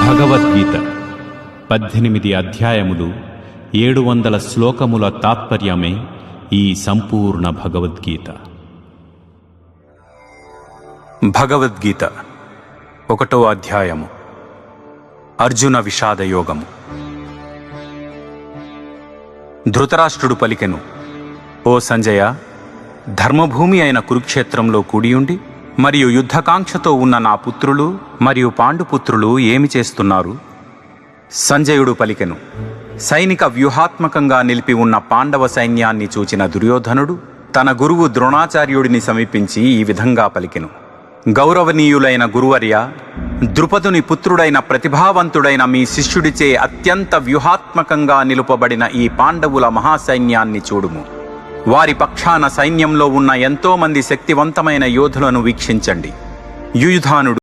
భగవద్గీత 18 అధ్యాయములు 700 శ్లోకముల తాత్పర్యమే ఈ సంపూర్ణ భగవద్గీత. భగవద్గీత 1వ అధ్యాయము. అర్జున విషాదయోగము. ధృతరాష్ట్రుడు పలికెను, ఓ సంజయ, ధర్మభూమి అయిన కురుక్షేత్రంలో కూడియుండి మరియు యుద్ధకాంక్షతో ఉన్న నా పుత్రులు మరియు పాండుపుత్రులు ఏమి చేస్తున్నారు? సంజయుడు పలికెను, సైనిక వ్యూహాత్మకంగా నిలిపి ఉన్న పాండవ సైన్యాన్ని చూచిన దుర్యోధనుడు తన గురువు ద్రోణాచార్యుడిని సమీపించి ఈ విధంగా పలికెను, గౌరవనీయులైన గురువర్య, ద్రుపదుని పుత్రుడైన ప్రతిభావంతుడైన మీ శిష్యుడిచే అత్యంత వ్యూహాత్మకంగా నిలుపబడిన ఈ పాండవుల మహాసైన్యాన్ని చూడుము. వారి పక్షాన సైన్యంలో ఉన్న ఎంతోమంది శక్తివంతమైన యోధులను వీక్షించండి. యుయుధానుడు